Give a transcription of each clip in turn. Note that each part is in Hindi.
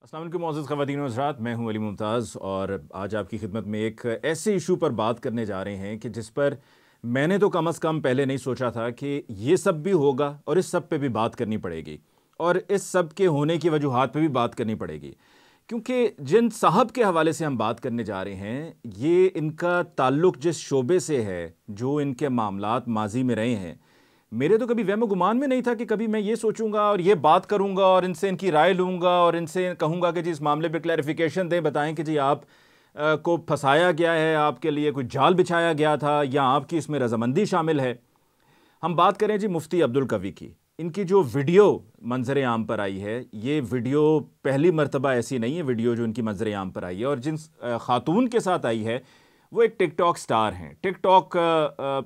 अस्सलाम वालेकुम मोअज़्ज़ज़ ख़वातीन व हज़रात, मैं हूं अली मुमताज़ और आज आपकी खिदमत में एक ऐसे इशू पर बात करने जा रहे हैं कि जिस पर मैंने तो कम से कम पहले नहीं सोचा था कि ये सब भी होगा और इस सब पे भी बात करनी पड़ेगी और इस सब के होने की वजूहात पे भी बात करनी पड़ेगी। क्योंकि जिन साहब के हवाले से हम बात करने जा रहे हैं, ये इनका ताल्लुक़ जिस शोबे से है, जो इनके मामलात माजी में रहे हैं, मेरे तो कभी वहम गुमान में नहीं था कि कभी मैं ये सोचूंगा और ये बात करूंगा और इनसे इनकी राय लूंगा और इनसे कहूंगा कि जी इस मामले पे क्लैरिफिकेशन दें, बताएं कि जी आप को फंसाया गया है, आपके लिए कोई जाल बिछाया गया था या आपकी इसमें रजामंदी शामिल है। हम बात करें जी मुफ्ती अब्दुल कवी की। इनकी जो वीडियो मंजर आम पर आई है, ये वीडियो पहली मरतबा ऐसी नहीं है वीडियो जो इनकी मंजर आम पर आई है, और जिन खातून के साथ आई है वो एक टिकटॉक स्टार हैं। टिकटॉक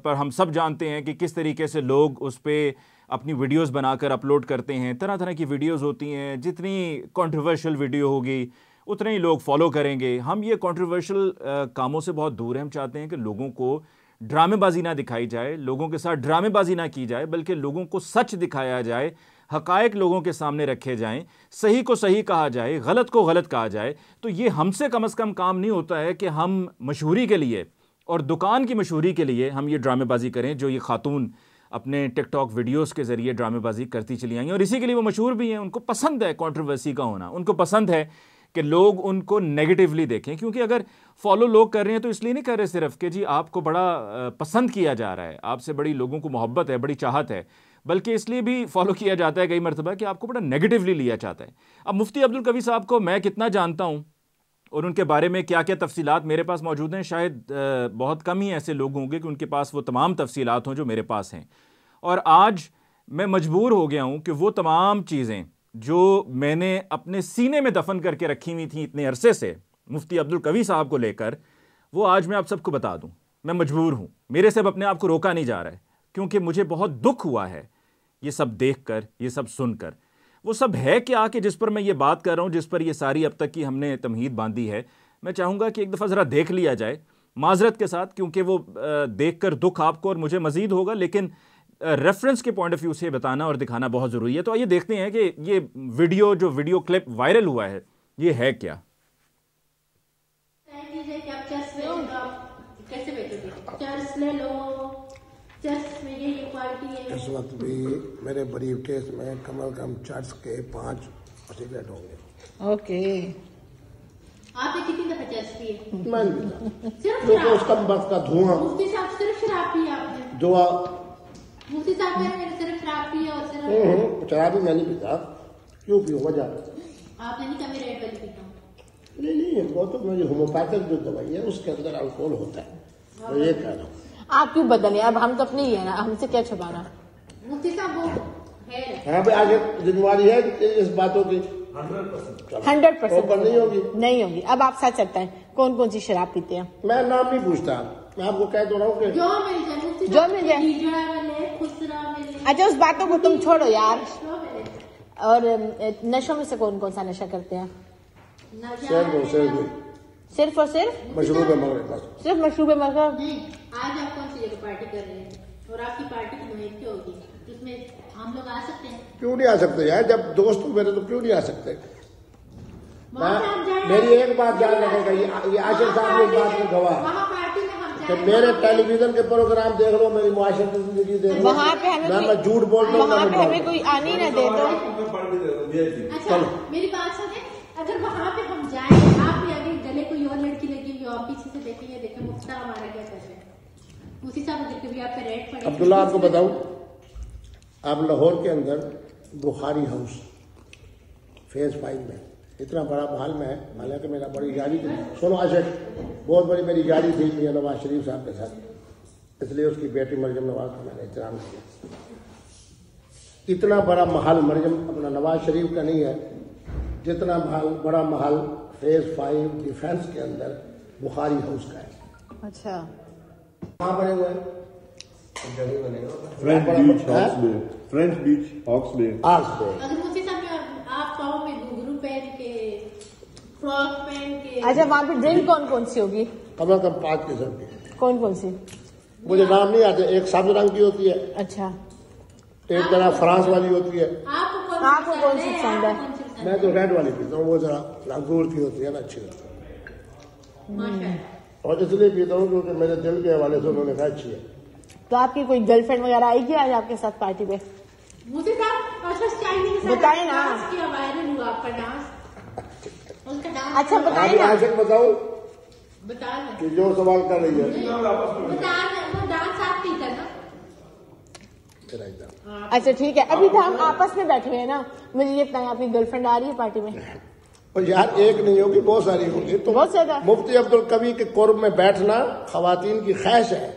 पर हम सब जानते हैं कि किस तरीके से लोग उस पर अपनी वीडियोस बनाकर अपलोड करते हैं। तरह तरह की वीडियोस होती हैं, जितनी कंट्रोवर्शियल वीडियो होगी उतने ही लोग फॉलो करेंगे। हम ये कंट्रोवर्शियल कामों से बहुत दूर हैं। हम चाहते हैं कि लोगों को ड्रामेबाजी ना दिखाई जाए, लोगों के साथ ड्रामेबाजी ना की जाए, बल्कि लोगों को सच दिखाया जाए, हकायक लोगों के सामने रखे जाएं, सही को सही कहा जाए, गलत को गलत कहा जाए। तो ये हमसे कम से कम काम नहीं होता है कि हम मशहूरी के लिए और दुकान की मशहूरी के लिए हम ये ड्रामेबाजी करें, जो ये खातून अपने टिकटॉक वीडियोस के ज़रिए ड्रामेबाजी करती चली आई, और इसी के लिए वो मशहूर भी हैं। उनको पसंद है कंट्रोवर्सी का होना, उनको पसंद है कि लोग उनको नेगेटिवली देखें। क्योंकि अगर फॉलो लोग कर रहे हैं तो इसलिए नहीं कर रहे सिर्फ कि जी आपको बड़ा पसंद किया जा रहा है, आपसे बड़ी लोगों को मोहब्बत है, बड़ी चाहत है, बल्कि इसलिए भी फॉलो किया जाता है कई मरतबा कि आपको बड़ा नेगेटिवली लिया जाता है। अब मुफ्ती अब्दुल कवी साहब को मैं कितना जानता हूँ और उनके बारे में क्या क्या तफसीलात मेरे पास मौजूद हैं, शायद बहुत कम ही ऐसे लोग होंगे कि उनके पास वो तमाम तफसीलात हों जो मेरे पास हैं। और आज मैं मजबूर हो गया हूँ कि वो तमाम चीज़ें जो मैंने अपने सीने में दफन करके रखी हुई थी इतने अरसे से मुफ्ती अब्दुल कवी साहब को लेकर, वो आज मैं आप सबको बता दूँ। मैं मजबूर हूँ, मेरे से अब अपने आप को रोका नहीं जा रहा है, क्योंकि मुझे बहुत दुख हुआ है ये सब देखकर, ये सब सुनकर। वो सब है क्या कि जिस पर मैं ये बात कर रहा हूँ, जिस पर ये सारी अब तक की हमने तमहीद बांधी है, मैं चाहूँगा कि एक दफ़ा ज़रा देख लिया जाए माजरत के साथ, क्योंकि वो देखकर दुख आपको और मुझे मज़ीद होगा, लेकिन रेफरेंस के पॉइंट ऑफ व्यू से बताना और दिखाना बहुत ज़रूरी है। तो आइए देखते हैं कि ये वीडियो क्लिप वायरल हुआ है, ये है क्या। इस वक्त भी मेरे ब्रीफ केस में कम से कम चर्च के 5 सिगरेट होंगे। ओके, आपने कितनी दफा चर्च पिए? मैं सिर्फ उसका बस का धुआं। मुफ्ती साहब सिर्फ शराब पी आपने? दुआ मुफ्ती साहब मैंने सिर्फ शराब पी और सिर्फ शराब भी मैं नहीं पीता। क्यों पीऊँ वजह? आपने नहीं कभी रेड वाली पीता? नहीं, वो तो मेरी होम्योपैथिक जो दवाई है उसके अंदर अल्कोहल होता है, मैं ये कह रहा हूँ। आप क्यों बदले? अब हम तो अपनी ही है ना, हमसे क्या छुपाना। मुफ्ती साहब वो है हाँ भाई, आगे जिम्मेवारी है इस बातों की 100% नहीं होगी, नहीं होगी। अब आप सच सकते हैं कौन कौन सी शराब पीते हैं? मैं नाम नहीं पूछता, मैं आपको कह दो रहा हूँ कि जो मिल जाए मुफ्ती जो साहब, मिल जाए। हीजड़ा मिले, खुसरा मिले। अच्छा, उस बातों को तुम छोड़ो यार। जो मिले। और नशों में से कौन कौन सा नशा करते हैं? सिर्फ और सिर्फ मशरूब मगरब, सिर्फ मशरूब मगरब। नहीं, आज आप कौन सी जगह पार्टी कर रहे हैं और आपकी पार्टी की मुहिम क्या होगी, उसमें हम लोग आ सकते हैं? क्यों नहीं आ सकते यार? जब दोस्त हो मेरे तो क्यों नहीं आ सकते? वहाँ पे हम जाएं। मेरी एक बात याद रखेगा, ये आशिर साहब इस बात में गवाह वहाँ पार्टी में हम कि जाएं। मेरे टेलीविजन के प्रोग्राम देख लो, मेरी मुआशरती जिंदगी देख लो, वहाँ पे हमें मैं झूठ बोलता हूँ, वहाँ पे हमें कोई आने ना दे तो। अच्छा, मेरी बात सुने, अगर वहाँ पे हम जाएं, आप भी आगे गले कोई और लड़की लगी हुई, आप पीछे से देखेंगे, देखें मुफ्ता हमारा क्या कर रहे हैं। उसी साहब अगर कभी आप पे रेड पड़े। अब्दुल्ला, आपको बताऊं, आप लाहौर के अंदर बुखारी हाउस फेज 5 में इतना बड़ा महल में है, हालांकि मेरा बड़ी यारी थी, सुनो आशिक, बहुत बड़ी मेरी यारी थी मियां नवाज शरीफ साहब के साथ, इसलिए उसकी बेटी मरियम नवाज को मैंने एहतराम किया। इतना बड़ा महल मरियम अपना नवाज शरीफ का नहीं है जितना बड़ा महल फेज 5 डिफेंस के अंदर बुखारी हाउस का है। अच्छा, कहाँ बने हुए हैं? फ्रेंच बीच हॉक्स बे। अगर मुफ्ती साहब आप पाओ में घुंघरू पहन के, फ्रॉक पहन के। अच्छा, वहाँ पे ड्रिंक कौन कौन सी होगी? कम से कम 5 किस्म की। कौन कौन सी? मुझे नाम नहीं आते। एक सब्ज रंग की होती है, अच्छा, एक तरह फ्रांस वाली होती है। आपको कौन सी पसंद है? मैं तो रेड वाली पीता हूँ, वो जरा अंगूर की होती है ना, अच्छी लगती है। माशाल्लाह। और इसलिए पीता हूँ क्योंकि मेरे दिल के हवाले से उन्होंने कहा अच्छी है। तो आपकी कोई गर्लफ्रेंड वगैरह आएगी आज आपके साथ पार्टी पे? मुझे बताए ना। किया वायरल हुआ आपका डांस, उसका डांस। अच्छा बताए ना। आज बताऊँ बता कि जो सवाल कर रही है वो डांस आप ही था ना। अच्छा ठीक है, अभी तो हम आपस में बैठे हुए हैं ना, मुझे ये बताएं आपकी गर्लफ्रेंड आ रही है पार्टी में? और यार एक नहीं होगी, बहुत सारी होगी। तो बहुत ज्यादा। मुफ्ती अब्दुल कवी के कुर्ब में बैठना खवातीन की ख्वाहिश है।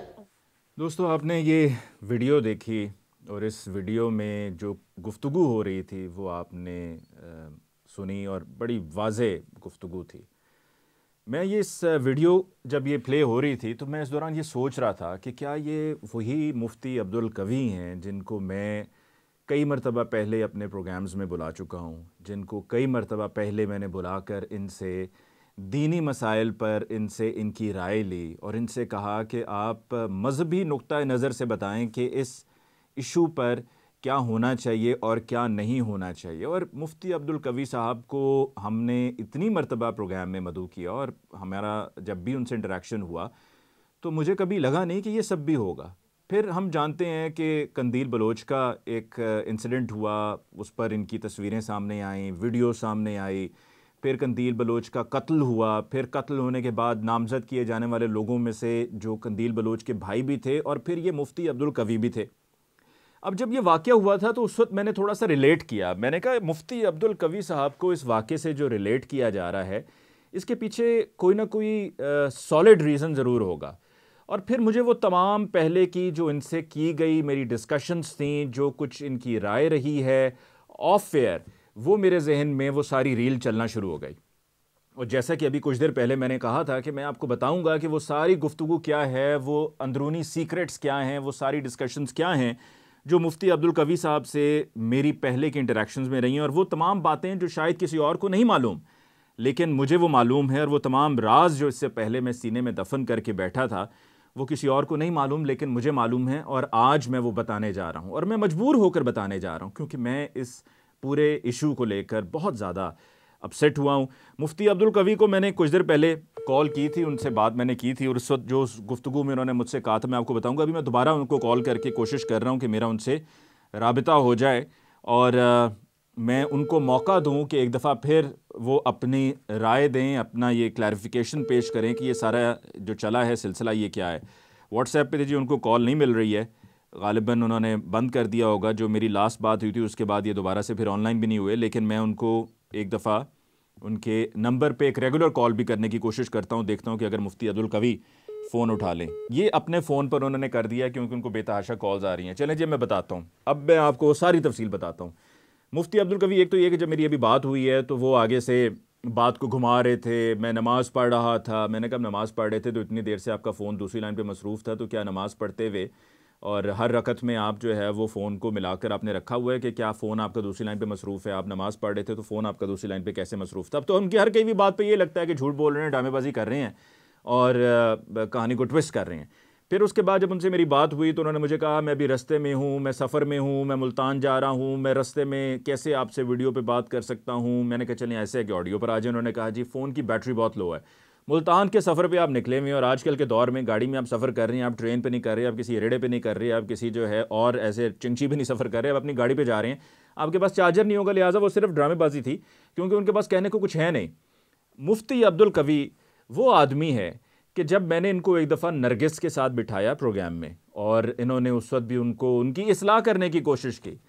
दोस्तों, आपने ये वीडियो देखी और इस वीडियो में जो गुफ्तगू हो रही थी वो आपने सुनी और बड़ी वाज़े गुफ्तगू थी। मैं ये इस वीडियो जब ये प्ले हो रही थी तो मैं इस दौरान ये सोच रहा था कि क्या ये वही मुफ्ती अब्दुल कवी हैं जिनको मैं कई मरतबा पहले अपने प्रोग्राम्स में बुला चुका हूँ, जिनको कई मरतबा पहले मैंने बुलाकर इनसे दीनी मसाइल पर इनसे इनकी राय ली और इनसे कहा कि आप मज़हबी नुक्ता नज़र से बताएं कि इस इशू पर क्या होना चाहिए और क्या नहीं होना चाहिए। और मुफ्ती अब्दुल कवी साहब को हमने इतनी मरतबा प्रोग्राम में मदऊ किया और हमारा जब भी उनसे इंटरेक्शन हुआ तो मुझे कभी लगा नहीं कि ये सब भी होगा। फिर हम जानते हैं कि कंदील बलोच का एक इंसिडेंट हुआ, उस पर इनकी तस्वीरें सामने आईं, वीडियो सामने आई। फिर कंदील बलोच का कत्ल हुआ, फिर कत्ल होने के बाद नामज़द किए जाने वाले लोगों में से जो कंदील बलोच के भाई भी थे और फिर ये मुफ्ती अब्दुल कवी भी थे। अब जब ये वाक़या हुआ था तो उस वक्त मैंने थोड़ा सा रिलेट किया। मैंने कहा मुफ्ती अब्दुल कवी साहब को इस वाक़े से जो रिलेट किया जा रहा है इसके पीछे कोई ना कोई सॉलिड रीज़न ज़रूर होगा। और फिर मुझे वो तमाम पहले की जो इनसे की गई मेरी डिस्कशंस थी, जो कुछ इनकी राय रही है ऑफ एयर, वो मेरे जहन में वो सारी रील चलना शुरू हो गई। और जैसा कि अभी कुछ देर पहले मैंने कहा था कि मैं आपको बताऊंगा कि वो सारी गुफ्तगू क्या है, वो अंदरूनी सीक्रेट्स क्या हैं, वो सारी डिस्कशंस क्या हैं जो मुफ्ती अब्दुल कवी साहब से मेरी पहले के इंटरेक्शंस में रही हैं। और वो तमाम बातें जो शायद किसी और को नहीं मालूम लेकिन मुझे वो मालूम है, और वो तमाम राज जो इससे पहले मैं सीने में दफन करके बैठा था वो किसी और को नहीं मालूम लेकिन मुझे मालूम है। और आज मैं वो बताने जा रहा हूँ और मैं मजबूर होकर बताने जा रहा हूँ क्योंकि मैं इस पूरे इशू को लेकर बहुत ज़्यादा अपसेट हुआ हूँ। मुफ्ती अब्दुल कवी को मैंने कुछ देर पहले कॉल की थी, उनसे बात मैंने की थी और उस वक्त जो गुफ्तगू में उन्होंने मुझसे कहा था मैं आपको बताऊंगा। अभी मैं दोबारा उनको कॉल करके कोशिश कर रहा हूँ कि मेरा उनसे राबिता हो जाए और मैं उनको मौका दूँ कि एक दफ़ा फिर वो अपनी राय दें, अपना ये क्लैरिफिकेशन पेश करें कि ये सारा जो चला है सिलसिला ये क्या है। व्हाट्सएप पे दीजिए, उनको कॉल नहीं मिल रही है, ग़ालिबन उन्होंने बंद कर दिया होगा। जो मेरी लास्ट बात हुई थी उसके बाद ये दोबारा से फिर ऑनलाइन भी नहीं हुए, लेकिन मैं उनको एक दफ़ा उनके नंबर पे एक रेगुलर कॉल भी करने की कोशिश करता हूँ, देखता हूँ कि अगर मुफ्ती अब्दुल कवी फ़ोन उठा लें। ये अपने फ़ोन पर उन्होंने कर दिया क्योंकि उनको बेतहाशा कॉल्स आ रही हैं। चलें जी, मैं बताता हूँ, अब मैं आपको सारी तफसील बताता हूँ। मुफ्ती अब्दुल कवी, एक तो ये कि जब मेरी अभी बात हुई है तो वो आगे से बात को घुमा रहे थे। मैं नमाज़ पढ़ रहा था, मैंने कहा नमाज़ पढ़ रहे थे तो इतनी देर से आपका फ़ोन दूसरी लाइन पे मसरूफ़ था, तो क्या नमाज़ पढ़ते हुए और हर रकत में आप जो है वो फ़ोन को मिलाकर आपने रखा हुआ है कि क्या फ़ोन आपका दूसरी लाइन पे मसरूफ़ है? आप नमाज़ पढ़ रहे थे तो फ़ोन आपका दूसरी लाइन पे कैसे मसरूफ़ था? अब तो उनकी हर कई भी बात पे ये लगता है कि झूठ बोल रहे हैं, ड्रामेबाजी कर रहे हैं और कहानी को ट्विस्ट कर रहे हैं। फिर उसके बाद जब उनसे मेरी बात हुई तो उन्होंने मुझे कहा मैं अभी रास्ते में हूँ, मैं सफ़र में हूँ, मैं मुल्तान जा रहा हूँ, मैं रास्ते में कैसे आपसे वीडियो पे बात कर सकता हूँ। मैंने कहा चलिए ऐसे है कि ऑडियो पर आ जाए। उन्होंने कहा जी फ़ोन की बैटरी बहुत लो है, मुल्तान के सफ़र पे आप निकले हुए हैं और आजकल के दौर में गाड़ी में आप सफ़र कर रहे हैं, आप ट्रेन पे नहीं कर रहे, आप किसी रेड़े पे नहीं कर रहे, आप किसी जो है और ऐसे चिंची पे नहीं सफ़र कर रहे, आप अपनी गाड़ी पे जा रहे हैं, आपके पास चार्जर नहीं होगा। लिहाजा वो सिर्फ ड्रामेबाजी थी क्योंकि उनके पास कहने को कुछ है नहीं। मुफ्ती अब्दुल कवी वो आदमी है कि जब मैंने इनको एक दफ़ा नरगिस के साथ बिठाया प्रोग्राम में और इन्होंने उस वक्त भी उनको उनकी इस्लाह करने की कोशिश की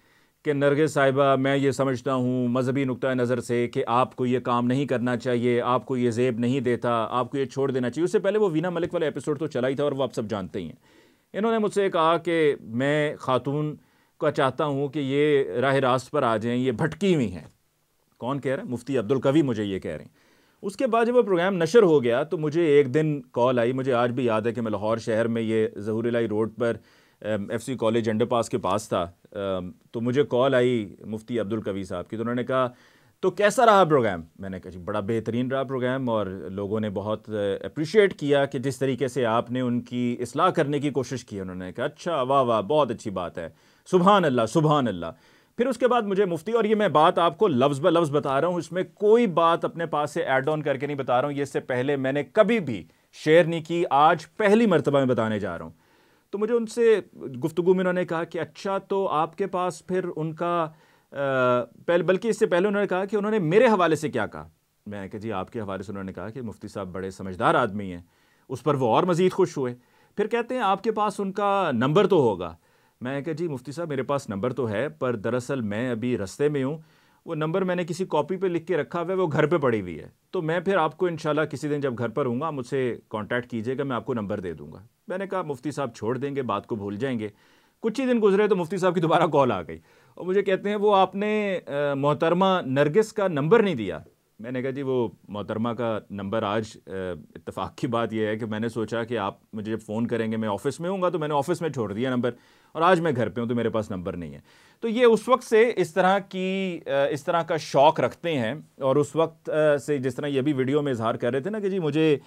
कि नरगिस साहिबा, मैं ये समझता हूँ मजहबी नुक्ता नज़र से कि आपको ये काम नहीं करना चाहिए, आपको ये ज़ेब नहीं देता, आपको ये छोड़ देना चाहिए। उससे पहले वो वीना मलिक वाला एपिसोड तो चला ही था और वो आप सब जानते ही हैं। इन्होंने मुझसे कहा कि मैं ख़ातून का चाहता हूँ कि ये राह रास्त पर आ जाएँ, ये भटकी हुई हैं। कौन कह रहा है? मुफ्ती अब्दुल कवी मुझे ये कह रहे हैं। उसके बाद जब वो प्रोग्राम नशर हो गया तो मुझे एक दिन कॉल आई, मुझे आज भी याद है कि मैं लाहौर शहर में ये ज़हूर इलाही रोड पर FC कॉलेज अंडरपास के पास था, तो मुझे कॉल आई मुफ्ती अब्दुल कवी साहब की। तो उन्होंने कहा तो कैसा रहा प्रोग्राम? मैंने कहा जी बड़ा बेहतरीन रहा प्रोग्राम और लोगों ने बहुत अप्रिशिएट किया कि जिस तरीके से आपने उनकी इस्लाह करने की कोशिश की। उन्होंने कहा अच्छा, वाह वाह, बहुत अच्छी बात है, सुभान अल्लाह सुभान अल्लाह। फिर उसके बाद मुझे मुफ्ती, और ये मैं बात आपको लफ्ज़ ब लफ्ज़ बता रहा हूँ, इसमें कोई बात अपने पास से ऐड ऑन करके नहीं बता रहा हूँ, ये इससे पहले मैंने कभी भी शेयर नहीं की, आज पहली मर्तबा मैं बताने जा रहा हूँ। तो मुझे उनसे गुफ्तगू में उन्होंने कहा कि अच्छा तो आपके पास फिर उनका पहले, बल्कि इससे पहले उन्होंने कहा कि उन्होंने मेरे हवाले से क्या कहा। मैंने कहा जी आपके हवाले से उन्होंने कहा कि मुफ्ती साहब बड़े समझदार आदमी हैं। उस पर वो और मज़ीद खुश हुए। फिर कहते हैं आपके पास उनका नंबर तो होगा। मैंने कहा जी मुफ्ती साहब मेरे पास नंबर तो है, पर दरअसल मैं अभी रास्ते में हूँ, वो नंबर मैंने किसी कॉपी पे लिख के रखा हुआ है, वो घर पे पड़ी हुई है, तो मैं फिर आपको इंशाल्लाह किसी दिन जब घर पर हूँगा मुझसे कांटेक्ट कीजिएगा, मैं आपको नंबर दे दूँगा। मैंने कहा मुफ्ती साहब छोड़ देंगे, बात को भूल जाएंगे। कुछ ही दिन गुजरे तो मुफ्ती साहब की दोबारा कॉल आ गई और मुझे कहते हैं वो आपने मोहतरमा नरगिस का नंबर नहीं दिया। मैंने कहा जी वो मोहतरमा का नंबर, आज इत्तेफाक की बात यह है कि मैंने सोचा कि आप मुझे जब फ़ोन करेंगे मैं ऑफ़िस में हूँगा, तो मैंने ऑफ़िस में छोड़ दिया नंबर, और आज मैं घर पे हूँ तो मेरे पास नंबर नहीं है। तो ये उस वक्त से इस तरह का शौक़ रखते हैं, और उस वक्त से जिस तरह ये भी वीडियो में इजहार कर रहे थे ना कि जी मुझे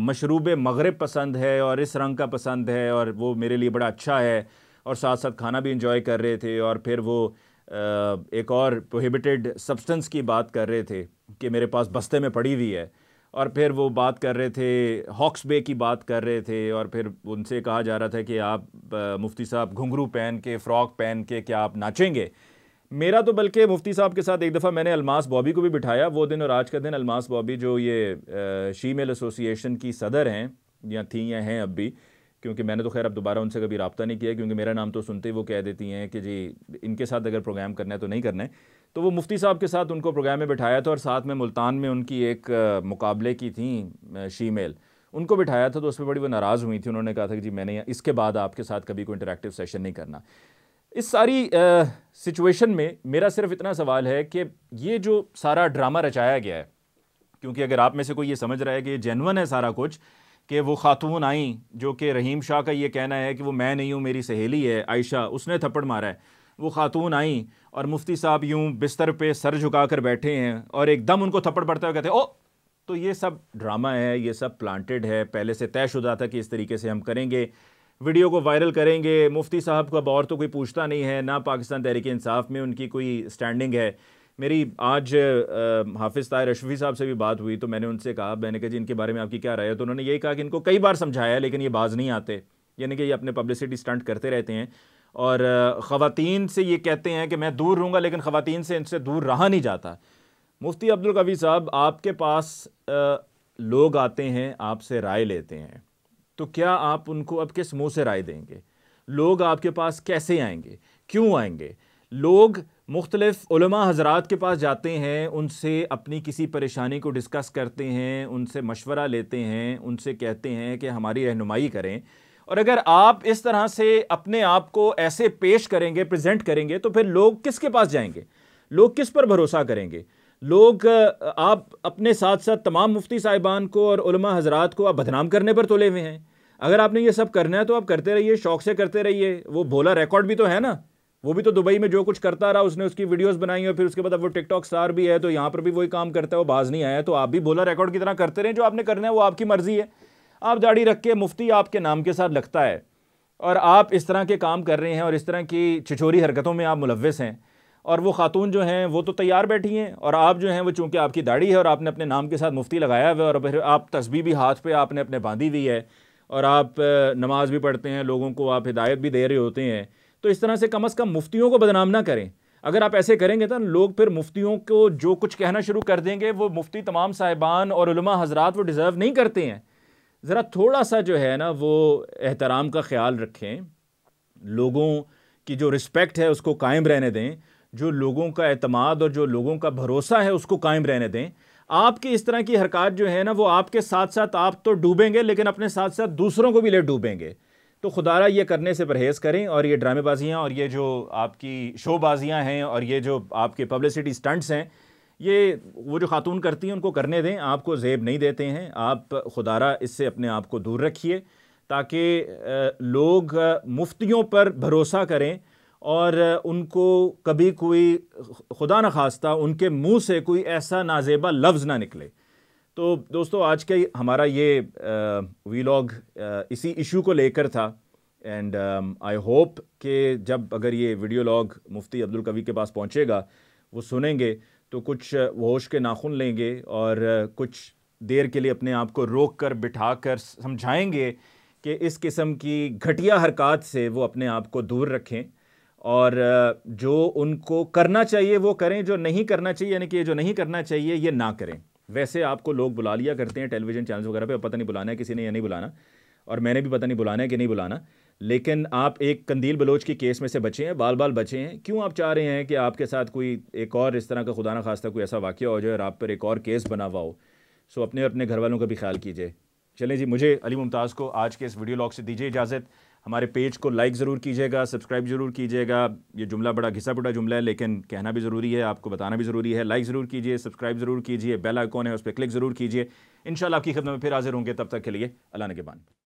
मशरूब मगरिब पसंद है और इस रंग का पसंद है और वो मेरे लिए बड़ा अच्छा है, और साथ साथ खाना भी इंजॉय कर रहे थे, और फिर वो एक और प्रोहिबिटेड सब्सटेंस की बात कर रहे थे कि मेरे पास बस्ते में पड़ी हुई है, और फिर वो बात कर रहे थे हॉक्स बे की बात कर रहे थे, और फिर उनसे कहा जा रहा था कि आप मुफ्ती साहब घुंघरू पहन के, फ़्रॉक पहन के क्या आप नाचेंगे। मेरा तो बल्कि मुफ्ती साहब के साथ एक दफ़ा मैंने अलमास बॉबी को भी बिठाया, वो दिन और आज का दिन। अलमास बॉबी जो ये शीमेल एसोसिएशन की सदर हैं, या थी या हैं अब भी, क्योंकि मैंने तो खैर अब दोबारा उनसे कभी रब्ता नहीं किया, क्योंकि मेरा नाम तो सुनते ही वो कह देती हैं कि जी इनके साथ अगर प्रोग्राम करना है तो नहीं करना है। तो वो मुफ्ती साहब के साथ उनको प्रोग्राम में बिठाया था, और साथ में मुल्तान में उनकी एक मुकाबले की थी शीमेल, उनको बिठाया था, तो उस पर बड़ी वो नाराज़ हुई थी। उन्होंने कहा था कि जी मैंने इसके बाद आपके साथ कभी कोई इंटरेक्टिव सेशन नहीं करना। इस सारी सिचुएशन में मेरा सिर्फ इतना सवाल है कि ये जो सारा ड्रामा रचाया गया है, क्योंकि अगर आप में से कोई ये समझ रहा है कि ये जेन्युइन है सारा कुछ, कि वो खातून आई जो कि रहीम शाह का ये कहना है कि वो मैं नहीं हूँ, मेरी सहेली है आयशा, उसने थप्पड़ मारा है, वो खातून आई और मुफ्ती साहब यूँ बिस्तर पे सर झुका कर बैठे हैं और एकदम उनको थप्पड़ पड़ता हुआ कहते हैं ओ, तो ये सब ड्रामा है, ये सब प्लांटेड है, पहले से तयशुदा था कि इस तरीके से हम करेंगे, वीडियो को वायरल करेंगे। मुफ्ती साहब का और तो कोई पूछता नहीं है, ना पाकिस्तान तहरीक इंसाफ में उनकी कोई स्टैंडिंग है। मेरी आज हाफिज़ ताहिर अशरफी साहब से भी बात हुई, तो मैंने उनसे कहा, मैंने कहा जी इनके बारे में आपकी क्या राय है, तो उन्होंने यही कहा कि इनको कई बार समझाया लेकिन ये बाज नहीं आते, यानी कि ये अपने पब्लिसिटी स्टंट करते रहते हैं, और ख़वातीन से ये कहते हैं कि मैं दूर रहूँगा, लेकिन ख़वातीन से इनसे दूर रहा नहीं जाता। मुफ्ती अब्दुल कवी साहब, आपके पास लोग आते हैं, आपसे राय लेते हैं, तो क्या आप उनको अब किस मुँह से राय देंगे? लोग आपके पास कैसे आएंगे, क्यों आएंगे? लोग मुख्तलिफ़ उलमा हज़रात के पास जाते हैं, उनसे अपनी किसी परेशानी को डिस्कस करते हैं, उनसे मशवरा लेते हैं, उनसे कहते हैं कि हमारी रहनुमाई करें, और अगर आप इस तरह से अपने आप को ऐसे पेश करेंगे, प्रेजेंट करेंगे, तो फिर लोग किसके पास जाएंगे? लोग किस पर भरोसा करेंगे? लोग आप अपने साथ साथ तमाम मुफ्ती साहिबान को और उलमा हज़रात को आप बदनाम करने पर तुले हुए हैं। अगर आपने ये सब करना है तो आप करते रहिए, शौक़ से करते रहिए। वो भोला रिकॉर्ड भी तो है ना, वो भी तो दुबई में जो कुछ करता रहा, उसने उसकी वीडियोस बनाई और फिर उसके बाद अब वो टिकटॉक स्टार भी है, तो यहाँ पर भी वही काम करता है, वो बाज नहीं आया। तो आप भी भोला रिकॉर्ड की तरह करते रहें, जो आपने करना है वो आपकी मर्जी है। आप दाढ़ी रख के मुफ्ती आपके नाम के साथ लगता है और आप इस तरह के काम कर रहे हैं और इस तरह की छिछोरी हरकतों में आप मुलव्वस हैं, और वो खातून जो हैं वो तो तैयार बैठी हैं, और आप जो हैं वो चूँकि आपकी दाढ़ी है और आपने अपने नाम के साथ मुफ्ती लगाया हुआ है, और फिर आप तस्बीह भी हाथ पे आपने अपने बांधी हुई है, और आप नमाज भी पढ़ते हैं, लोगों को आप हिदायत भी दे रहे होते हैं। तो इस तरह से कम मुफ्तियों को बदनाम ना करें। अगर आप ऐसे करेंगे तो लोग फिर मुफ्तियों को जो कुछ कहना शुरू कर देंगे, वो मुफ्ती तमाम साहिबान और उलमा हज़रात वो डिज़र्व नहीं करते हैं। ज़रा थोड़ा सा जो है ना वो एहतराम का ख्याल रखें, लोगों की जो रिस्पेक्ट है उसको कायम रहने दें, जो लोगों का एतमाद और जो लोगों का भरोसा है उसको कायम रहने दें। आपकी इस तरह की हरकत जो है ना वो आपके साथ साथ आप तो डूबेंगे, लेकिन अपने साथ साथ दूसरों को भी ले डूबेंगे। तो खुदारा ये करने से परहेज़ करें, और ये ड्रामेबाजियाँ और ये जो आपकी शोबाजियाँ हैं और ये जो आपके पब्लिसिटी स्टंट्स हैं, ये वो जो खातून करती हैं उनको करने दें। आपको ज़ेब नहीं देते हैं, आप खुदारा इससे अपने आप को दूर रखिए, ताकि लोग मुफ्तियों पर भरोसा करें और उनको कभी कोई खुदा न खास्ता उनके मुंह से कोई ऐसा नाजेबा लफ्ज़ ना निकले। तो दोस्तों, आज का हमारा ये वीलॉग इसी इशू को लेकर था एंड आई होप कि जब अगर ये वीडियो लॉग मुफ्ती अब्दुल कवी के पास पहुंचेगा, वो सुनेंगे तो कुछ होश के नाखून लेंगे और कुछ देर के लिए अपने आप को रोक कर बिठा कर समझाएंगे कि इस किस्म की घटिया हरकत से वो अपने आप को दूर रखें और जो उनको करना चाहिए वो करें, जो नहीं करना चाहिए यानी कि जो नहीं करना चाहिए ये ना करें। वैसे आपको लोग बुला लिया करते हैं टेलीविज़न चैनल्स वगैरह पे, पता नहीं बुलाना है किसी ने या नहीं बुलाना, और मैंने भी पता नहीं बुलाना है कि नहीं बुलाना, लेकिन आप एक कंदील बलोच की केस में से बचे हैं, बाल बाल बचे हैं। क्यों आप चाह रहे हैं कि आपके साथ कोई एक और इस तरह का खुदा ना खास्ता कोई ऐसा वाक़या हो जाए और आप पर एक और केस बना हुआ हो? सो अपने और अपने घर वालों का भी ख्याल कीजिए। चलें जी, मुझे अली मुमताज़ को आज के इस वीडियो लॉग से दीजिए इजाज़त। हमारे पेज को लाइक ज़रूर कीजिएगा, सब्सक्राइब ज़रूर कीजिएगा। ये जुमला बड़ा घिसा पिटा जुमला है लेकिन कहना भी ज़रूरी है, आपको बताना भी ज़रूरी है। लाइक ज़रूर कीजिए, सब्सक्राइब ज़रूर कीजिए, बेल आइकॉन है उस पर क्लिक ज़रूर कीजिए। इंशाल्लाह आपकी खिदमत में फिर हाज़िर होंगे, तब तक के लिए अल्लाह निगहबान।